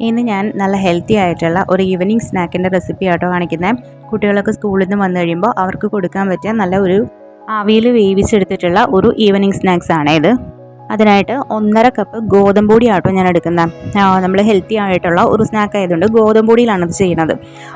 ഇന്ന് ഞാൻ നല്ല ഹെൽത്തി ആയിട്ടുള്ള ഒരു ഈവനിങ് സ്നാക്കിൻ്റെ റെസിപ്പി ആട്ടോ കാണിക്കുന്നത്. കുട്ടികളൊക്കെ സ്കൂളിൽ നിന്ന് വന്നു കഴിയുമ്പോൾ അവർക്ക് കൊടുക്കാൻ പറ്റിയ നല്ല ഒരു ആവിയിൽ വേവിച്ചെടുത്തിട്ടുള്ള ഒരു ഈവനിങ് സ്നാക്സ് ആണ് ഇത്. അതിനായിട്ട് 1.5 കപ്പ് ഗോതമ്പ് പൊടി ആട്ടോ ഞാൻ എടുക്കുന്നത്. നമ്മൾ ഹെൽത്തി ആയിട്ടുള്ള ഒരു സ്നാക്ക് ആയതുകൊണ്ട് ഗോതമ്പ് പൊടിയിലാണ് ഇത് ചെയ്യുന്നത്.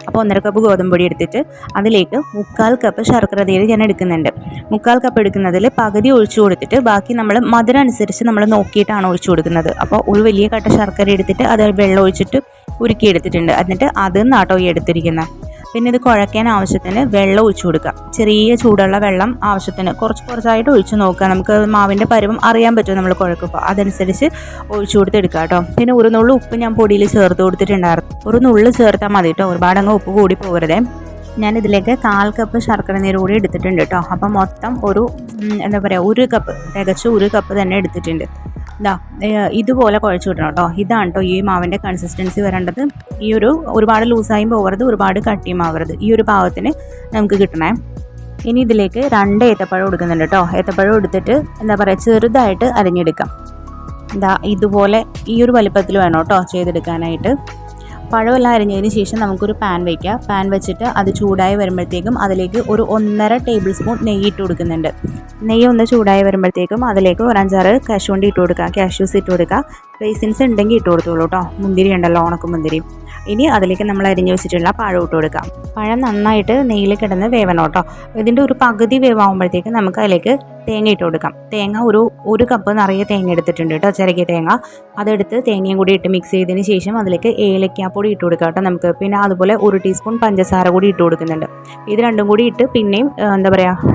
അപ്പോൾ 1.5 കപ്പ് ഗോതമ്പ് പൊടി എടുത്തിട്ട് അതിലേക്ക് 3/4 കപ്പ് ശർക്കര നീര് ഞാൻ എടുക്കുന്നുണ്ട്. 3/4 കപ്പ് എടുക്കുന്നതിൽ പകുതി ഒഴിച്ചു കൊടുത്തിട്ട് ബാക്കി നമ്മൾ മധുരം അനുസരിച്ച് നമ്മൾ നോക്കിയിട്ടാണ് ഒഴിച്ചു കൊടുക്കുന്നത്. അപ്പോൾ ഒരു വലിയ കട്ട ശർക്കര എടുത്തിട്ട് അത് വെള്ളം ഒഴിച്ചിട്ട് ഉരുക്കി എടുത്തിട്ടുണ്ട്. എന്നിട്ട് അതിൽ നിന്നാട്ടോ ഈ എടുത്തിരിക്കുന്നത്. പിന്നെ ഇത് കുഴയ്ക്കാൻ ആവശ്യത്തിന് വെള്ളം ഒഴിച്ചു കൊടുക്കുക. ചെറിയ ചൂടുള്ള വെള്ളം ആവശ്യത്തിന് കുറച്ചായിട്ട് ഒഴിച്ചു നോക്കുക. നമുക്ക് മാവിൻ്റെ പരുവം അറിയാൻ പറ്റും നമ്മൾ കുഴക്കുമ്പോൾ. അതനുസരിച്ച് ഒഴിച്ചു കൊടുത്തെടുക്കുക കേട്ടോ. പിന്നെ ഒരു നുള്ളു ഉപ്പ് ഞാൻ പൊടിയിൽ ചേർത്ത് കൊടുത്തിട്ടുണ്ടായിരുന്നു. ഒരു നുള്ളു ചേർത്താൽ മതി കേട്ടോ, ഒരുപാടങ്ങ് ഉപ്പ് കൂടി പോകരുതേ. ഞാൻ ഇതിലേക്ക് 1/4 കപ്പ് ശർക്കര നീര് കൂടി എടുത്തിട്ടുണ്ട് കേട്ടോ. അപ്പം മൊത്തം ഒരു ഒരു കപ്പ്, തികച്ച് ഒരു കപ്പ് തന്നെ എടുത്തിട്ടുണ്ട്. ഇതുപോലെ കുഴച്ച് കിട്ടണം കേട്ടോ. ഇതാണ് കേട്ടോ ഈ മാവിൻ്റെ കൺസിസ്റ്റൻസി വരേണ്ടത്. ഒരുപാട് ലൂസായും പോകരുത്, ഒരുപാട് കട്ടിയും ആവരുത്. ഈ ഒരു പാകത്തിന് നമുക്ക് കിട്ടണേ. ഇനി ഇതിലേക്ക് 2 ഏത്തപ്പഴം എടുക്കുന്നുണ്ട് കേട്ടോ. ഏത്തപ്പഴം എടുത്തിട്ട് ചെറുതായിട്ട് അരിഞ്ഞെടുക്കാം. ഇതുപോലെ ഈ ഒരു വലിപ്പത്തിൽ വേണം കേട്ടോ ചെയ്തെടുക്കാനായിട്ട്. പഴമെല്ലാം അരിഞ്ഞതിന് ശേഷം നമുക്കൊരു പാൻ വയ്ക്കുക. പാൻ വെച്ചിട്ട് അത് ചൂടായി വരുമ്പോഴത്തേക്കും അതിലേക്ക് ഒരു 1.5 ടേബിൾ സ്പൂൺ നെയ്യ് ഇട്ട് കൊടുക്കുന്നുണ്ട്. നെയ്യ് ഒന്ന് ചൂടായി വരുമ്പോഴത്തേക്കും അതിലേക്ക് ഒരു 5-6 കാഷ്യൂണ്ടി ഇട്ട് കൊടുക്കുക, കാഷ്യൂസ് ഇട്ട് കൊടുക്കുക. റൈസിൻസ് ഉണ്ടെങ്കിൽ ഇട്ട് കൊടുത്തോളൂ കേട്ടോ. മുന്തിരി ഉണ്ടല്ലോ, ഉണക്കമുന്തിരി. ഇനി അതിലേക്ക് നമ്മൾ അരിഞ്ഞ് വെച്ചിട്ടുള്ള പഴം ഇട്ട് കൊടുക്കാം. പഴം നന്നായിട്ട് നെയ്യിൽ കിടന്ന് വേവണം കേട്ടോ. ഇതിൻ്റെ ഒരു പകുതി വേവാകുമ്പോഴത്തേക്കും നമുക്ക് അതിലേക്ക് തേങ്ങ ഇട്ട് കൊടുക്കാം. തേങ്ങ ഒരു കപ്പ് നിറയെ തേങ്ങ എടുത്തിട്ടുണ്ട് കേട്ടോ, ചിരകിയ തേങ്ങ. അതെടുത്ത് തേങ്ങയും കൂടി ഇട്ട് മിക്സ് ചെയ്തതിന് ശേഷം അതിലേക്ക് ഏലക്കാപ്പൊടി ഇട്ട് കൊടുക്കാം കേട്ടോ നമുക്ക്. പിന്നെ അതുപോലെ 1 ടീസ്പൂൺ പഞ്ചസാര കൂടി ഇട്ട് കൊടുക്കുന്നുണ്ട്. ഇത് രണ്ടും കൂടി ഇട്ട് പിന്നെയും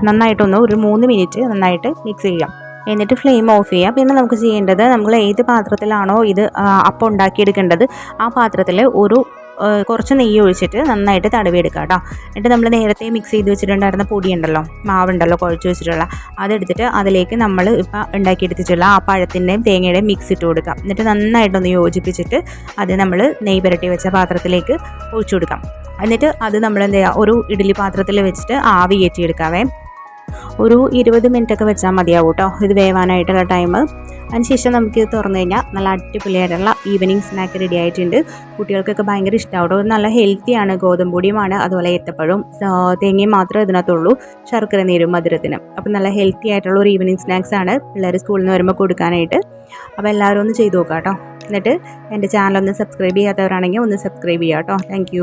നന്നായിട്ടൊന്ന് ഒരു 3 മിനിറ്റ് നന്നായിട്ട് മിക്സ് ചെയ്യാം. എന്നിട്ട് ഫ്ലെയിം ഓഫ് ചെയ്യാം. പിന്നെ നമുക്ക് ചെയ്യേണ്ടത്, നമ്മൾ ഏത് പാത്രത്തിലാണോ ഇത് അപ്പം ഉണ്ടാക്കിയെടുക്കേണ്ടത് ആ പാത്രത്തിൽ കുറച്ച് നെയ്യ് ഒഴിച്ചിട്ട് നന്നായിട്ട് തടവിയെടുക്കുക കേട്ടോ. എന്നിട്ട് നമ്മൾ നേരത്തെ മിക്സ് ചെയ്ത് വെച്ചിട്ടുണ്ടായിരുന്ന പൊടിയുണ്ടല്ലോ, മാവുണ്ടല്ലോ കുഴച്ച് വെച്ചിട്ടുള്ള, അതെടുത്തിട്ട് അതിലേക്ക് നമ്മൾ ഇപ്പം ഉണ്ടാക്കിയെടുത്തിട്ടുള്ള ആ പഴത്തിൻ്റെയും തേങ്ങയുടെയും മിക്സ് ഇട്ട് കൊടുക്കാം. എന്നിട്ട് നന്നായിട്ടൊന്ന് യോജിപ്പിച്ചിട്ട് അത് നമ്മൾ നെയ്യ് പുരട്ടി വെച്ച പാത്രത്തിലേക്ക് ഒഴിച്ചു കൊടുക്കാം. എന്നിട്ട് അത് നമ്മൾ ഒരു ഇഡ്ഡലി പാത്രത്തിൽ വെച്ചിട്ട് ആവി കയറ്റിയെടുക്കാവേ. ഒരു 20 മിനിറ്റൊക്കെ വെച്ചാൽ മതിയാവും കേട്ടോ ഇത് വേവാനായിട്ടുള്ള ടൈം. അതിനുശേഷം നമുക്കിത് തുറന്നു കഴിഞ്ഞാൽ നല്ല അടിപൊളിയായിട്ടുള്ള ഈവനിങ് സ്നാക്ക് റെഡി ആയിട്ടുണ്ട്. കുട്ടികൾക്കൊക്കെ ഭയങ്കര ഇഷ്ടമാവും. നല്ല ഹെൽത്തിയാണ്, ഗോതമ്പ് പൊടിയുമാണ്, അതുപോലെ ഏത്തപ്പഴവും തേങ്ങയും മാത്രമേ ഇതിനകത്തുള്ളൂ, ശർക്കര നീരും മധുരത്തിന്. അപ്പം നല്ല ഹെൽത്തി ആയിട്ടുള്ള ഒരു ഈവനിങ് സ്നാക്സ് ആണ് പിള്ളേർ സ്കൂളിൽ നിന്ന് വരുമ്പോൾ കൊടുക്കാനായിട്ട്. അപ്പോൾ എല്ലാവരും ഒന്ന് ചെയ്ത് നോക്കാം കേട്ടോ. എന്നിട്ട് എൻ്റെ ചാനൽ ഒന്ന് സബ്സ്ക്രൈബ് ചെയ്യാത്തവരാണെങ്കിൽ ഒന്ന് സബ്സ്ക്രൈബ് ചെയ്യാം കേട്ടോ. താങ്ക്